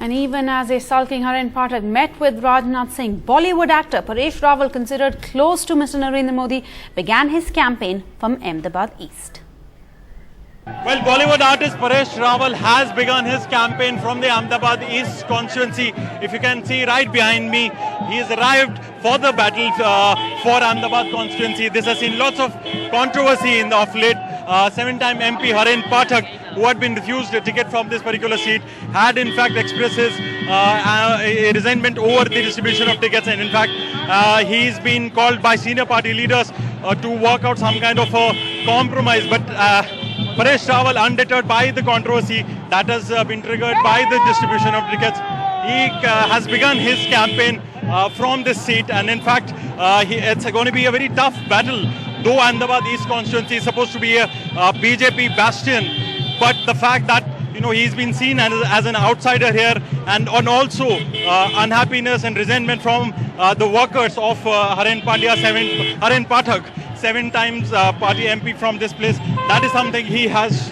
And even as a sulking Haren Pathak met with Rajnath Singh, Bollywood actor Paresh Rawal, considered close to Mr. Narendra Modi, began his campaign from Ahmedabad East. Well, Bollywood artist Paresh Rawal has begun his campaign from the Ahmedabad East constituency. If you can see right behind me, he has arrived for the battle for Ahmedabad constituency. This has seen lots of controversy in the of late. Seven-time MP Haren Pathak, who had been refused a ticket from this particular seat, had in fact expressed his resentment over the distribution of tickets, and in fact he's been called by senior party leaders to work out some kind of a compromise. But Paresh Rawal, undeterred by the controversy that has been triggered by the distribution of tickets, he has begun his campaign from this seat, and in fact it's going to be a very tough battle. Though Ahmedabad East constituency is supposed to be a BJP bastion, but the fact that he's been seen as an outsider here, and on also unhappiness and resentment from the workers of Haren Pathak, seven times party MP from this place, that is something he has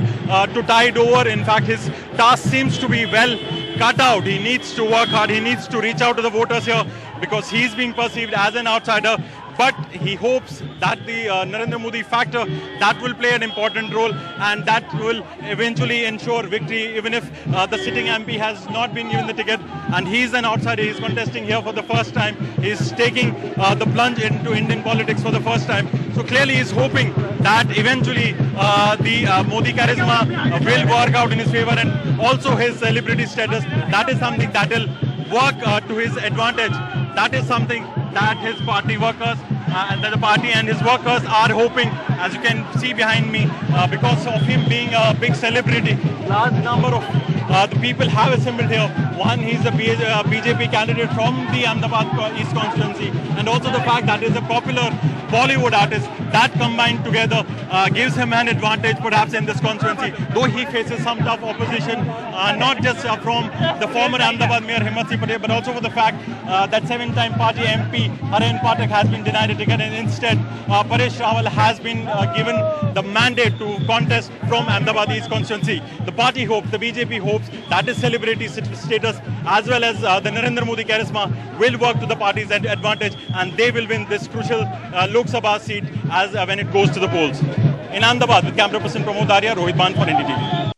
to tide over. In fact, his task seems to be well cut out. He needs to work hard. He needs to reach out to the voters here because he's being perceived as an outsider. But he hopes that the Narendra Modi factor, that will play an important role, and that will eventually ensure victory, even if the sitting MP has not been given the ticket and he's an outsider. He's contesting here for the first time. He's taking the plunge into Indian politics for the first time. So clearly he's hoping that eventually the Modi charisma will work out in his favor, and also his celebrity status. That is something that will work to his advantage. That is something that his party workers and that the party and his workers are hoping, as you can see behind me, because of him being a big celebrity. Large number of the people have assembled here. One, he's a BJP candidate from the Ahmedabad East constituency, and also the fact that he's a popular Bollywood artist. That combined together gives him an advantage perhaps in this constituency, though he faces some tough opposition, not just from the former Ahmedabad Mayor Himmat Singh Patel, but also for the fact that seven-time party MP Haren Pathak has been denied a ticket, and instead Paresh Rawal has been given the mandate to contest from Ahmedabad East constituency. The party hopes, the BJP hopes that his celebrity status as well as the Narendra Modi charisma will work to the party's advantage, and they will win this crucial Lok Sabha seat as when it goes to the polls. In Ahmedabad, with camera person Pramod Arya, Rohit Ban for NDTV.